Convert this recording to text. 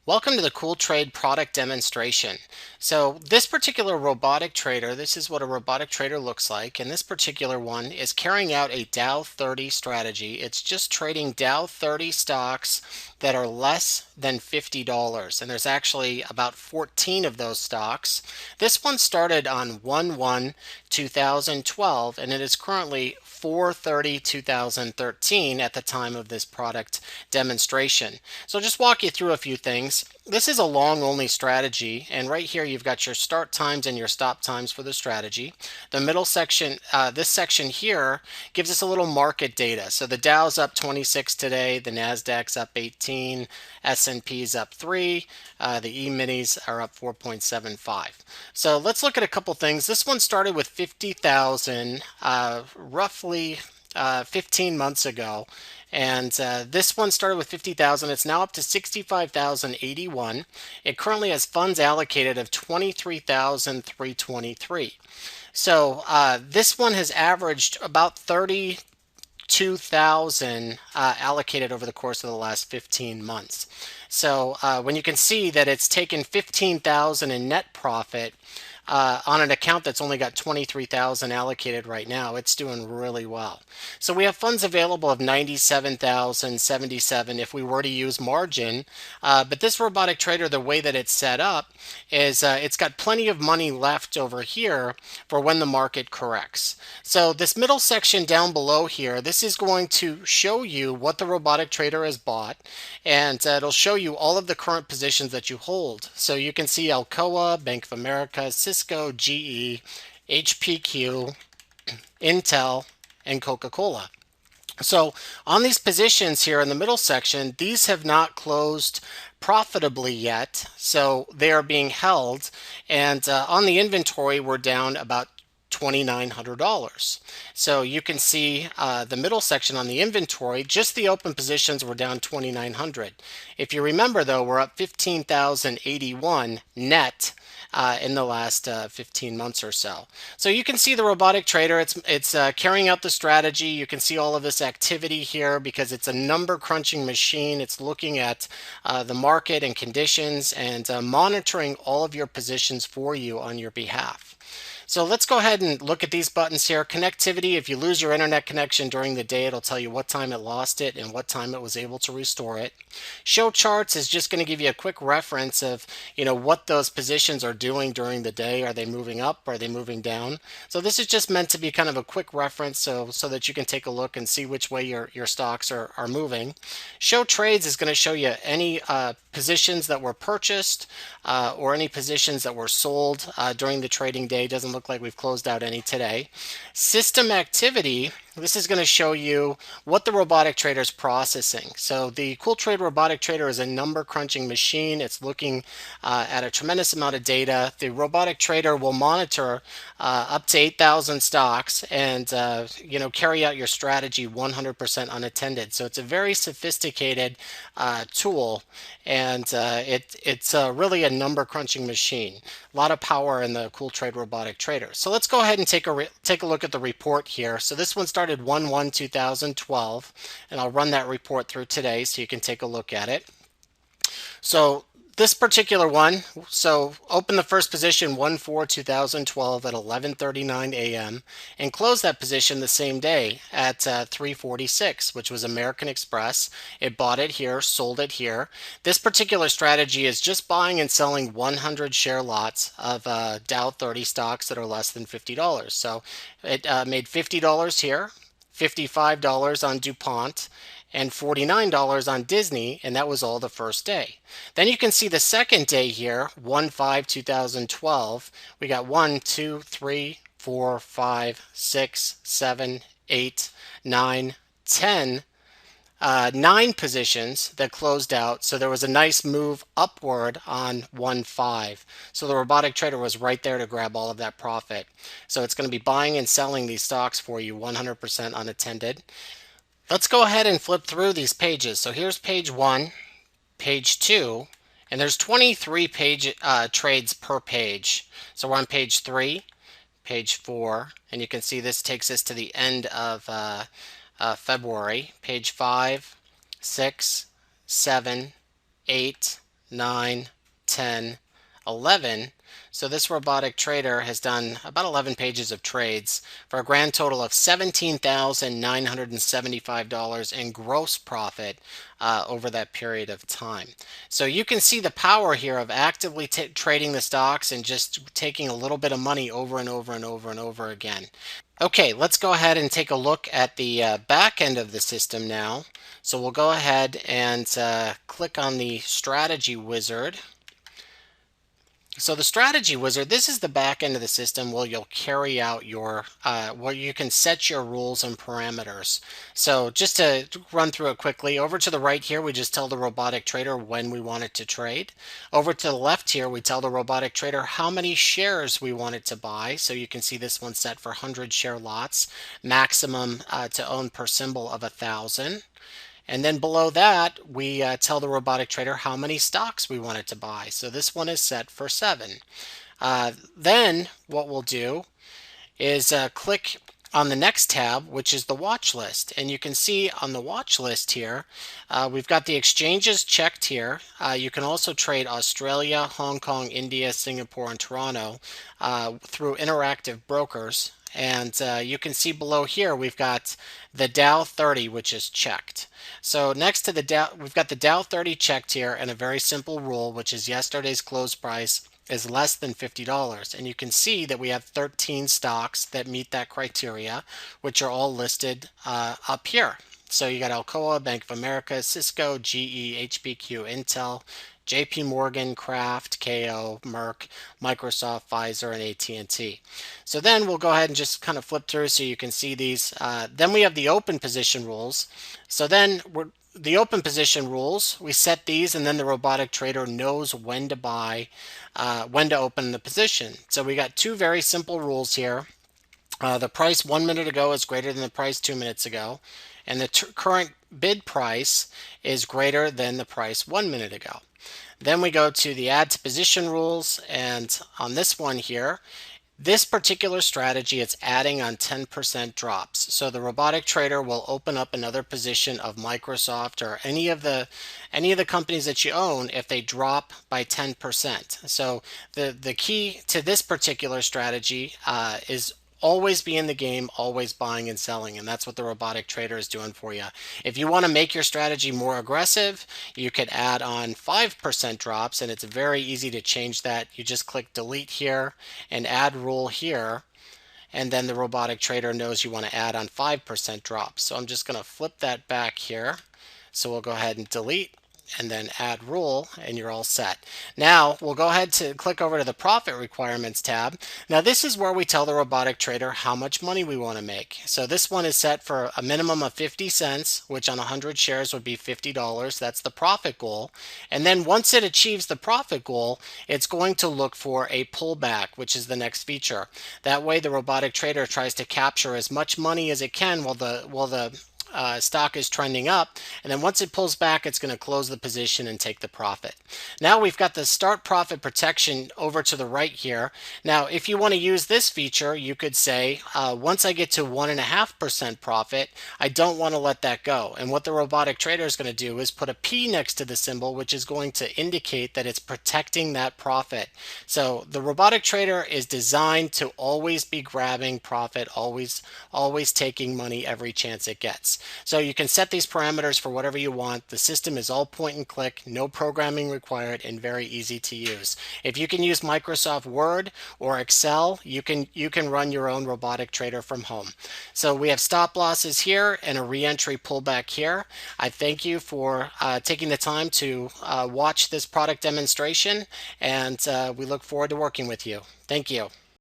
Welcome to the Cool Trade product demonstration. So this particular robotic trader, this is what a robotic trader looks like, and this particular one is carrying out a Dow 30 strategy. It's just trading Dow 30 stocks that are less than $50, and there's actually about 14 of those stocks. This one started on 1/1/2012, and it is currently 4/30/2013 at the time of this product demonstration. So I'll just walk you through a few things. This is a long only strategy, and right here you've got your start times and your stop times for the strategy. The middle section, this section here, gives us a little market data. So the Dow's up 26 today, the Nasdaq's up 18, S&P's up 3, the E-minis are up 4.75. So let's look at a couple things. This one started with 50,000 roughly 15 months ago. And this one started with 50,000. It's now up to 65,081. It currently has funds allocated of 23,323. So this one has averaged about 32,000 allocated over the course of the last 15 months. So when you can see that it's taken 15,000 in net profit on an account that's only got 23,000 allocated right now, it's doing really well. So we have funds available of 97,077 if we were to use margin. But this robotic trader, the way that it's set up is it's got plenty of money left over here for when the market corrects. So this middle section down below here, this is going to show you what the robotic trader has bought, and it'll show you all of the current positions that you hold. So you can see Alcoa, Bank of America, Cisco, GE, HPQ, Intel, and Coca-Cola. So on these positions here in the middle section, these have not closed profitably yet, so they are being held. And on the inventory, we're down about $2,900. So you can see the middle section on the inventory, just the open positions were down 2,900. If you remember though, we're up 15,081 net in the last 15 months or so. So you can see the robotic trader, it's carrying out the strategy. You can see all of this activity here because it's a number crunching machine. It's looking at the market and conditions and monitoring all of your positions for you on your behalf. So let's go ahead and look at these buttons here. Connectivity, if you lose your internet connection during the day, it'll tell you what time it lost it and what time it was able to restore it. Show charts is just going to give you a quick reference of, what those positions are doing during the day. Are they moving up? Are they moving down? So this is just meant to be kind of a quick reference so that you can take a look and see which way your stocks are moving. Show trades is going to show you any positions that were purchased or any positions that were sold during the trading day. Doesn't look like we've closed out any today. System activity, this is going to show you what the robotic trader is processing. So the Cool Trade robotic trader is a number crunching machine. It's looking at a tremendous amount of data. The robotic trader will monitor up to 8,000 stocks and carry out your strategy 100% unattended. So it's a very sophisticated tool, and it's really a number crunching machine. A lot of power in the Cool Trade robotic trader. So let's go ahead and take a look at the report here. So this one started 1/1/2012, and I'll run that report through today so you can take a look at it. So this particular one, so open the first position 1/4/2012 at 11:39 a.m. and close that position the same day at 3:46, which was American Express. It bought it here, sold it here. This particular strategy is just buying and selling 100 share lots of Dow 30 stocks that are less than $50. So it made $50 here, $55 on DuPont, and $49 on Disney, and that was all the first day. Then you can see the second day here, 1/5/2012. We got 1, 2, 3, 4, 5, 6, 7, 8, 9, 10, 9 positions that closed out. So there was a nice move upward on 1/5. So the robotic trader was right there to grab all of that profit. So it's going to be buying and selling these stocks for you 100% unattended. Let's go ahead and flip through these pages. So here's page 1, page 2, and there's 23 trades per page. So we're on page 3, page 4, and you can see this takes us to the end of February. Page 5, 6, 7, 8, 9, 10, 11. So this robotic trader has done about 11 pages of trades for a grand total of $17,975 in gross profit over that period of time. So you can see the power here of actively trading the stocks and just taking a little bit of money over and over and over and over again. Okay, let's go ahead and take a look at the back end of the system now. So we'll go ahead and click on the strategy wizard. So the strategy wizard, this is the back end of the system where you'll carry out your, where you can set your rules and parameters. So just to run through it quickly, over to the right here, we just tell the robotic trader when we want it to trade. Over to the left here, we tell the robotic trader how many shares we want it to buy. So you can see this one set for 100 share lots, maximum to own per symbol of 1,000. And then below that, we tell the robotic trader how many stocks we want it to buy. So this one is set for 7. Then what we'll do is click on the next tab, which is the watch list. And you can see on the watch list here, we've got the exchanges checked here. You can also trade Australia, Hong Kong, India, Singapore, and Toronto through Interactive Brokers. And you can see below here, we've got the Dow 30, which is checked. So next to the Dow, we've got the Dow 30 checked here, and a very simple rule, which is yesterday's close price is less than $50. And you can see that we have 13 stocks that meet that criteria, which are all listed up here. So you got Alcoa, Bank of America, Cisco, GE, HPQ, Intel, JP Morgan, Kraft, KO, Merck, Microsoft, Pfizer, and AT&T. So then we'll go ahead and just kind of flip through so you can see these. Then we have the open position rules. So then the open position rules, we set these, and then the robotic trader knows when to buy, when to open the position. So we got two very simple rules here. The price 1 minute ago is greater than the price 2 minutes ago, and the current bid price is greater than the price 1 minute ago. Then we go to the add to position rules, and on this one here, this particular strategy, it's adding on 10% drops. So the robotic trader will open up another position of Microsoft or any of the companies that you own if they drop by 10%. So the key to this particular strategy is always be in the game, always buying and selling, and that's what the robotic trader is doing for you. If you want to make your strategy more aggressive, you could add on 5% drops, and it's very easy to change that. You just click delete here and add rule here, and then the robotic trader knows you want to add on 5% drops. So I'm just going to flip that back here. So we'll go ahead and delete and then add rule, and you're all set. Now we'll go ahead to click over to the profit requirements tab. Now this is where we tell the robotic trader how much money we want to make. So this one is set for a minimum of 50 cents, which on 100 shares would be $50. That's the profit goal. And then once it achieves the profit goal, it's going to look for a pullback, which is the next feature. That way the robotic trader tries to capture as much money as it can while the stock is trending up, and then once it pulls back, it's going to close the position and take the profit. Now we've got the start profit protection over to the right here. Now if you want to use this feature, you could say once I get to 1.5% profit, I don't want to let that go. And what the robotic trader is going to do is put a P next to the symbol, which is going to indicate that it's protecting that profit. So the robotic trader is designed to always be grabbing profit, always taking money every chance it gets. So you can set these parameters for whatever you want. The system is all point and click, no programming required, and very easy to use. If you can use Microsoft Word or Excel, you can run your own robotic trader from home. So we have stop losses here and a re-entry pullback here. I thank you for taking the time to watch this product demonstration, and we look forward to working with you. Thank you.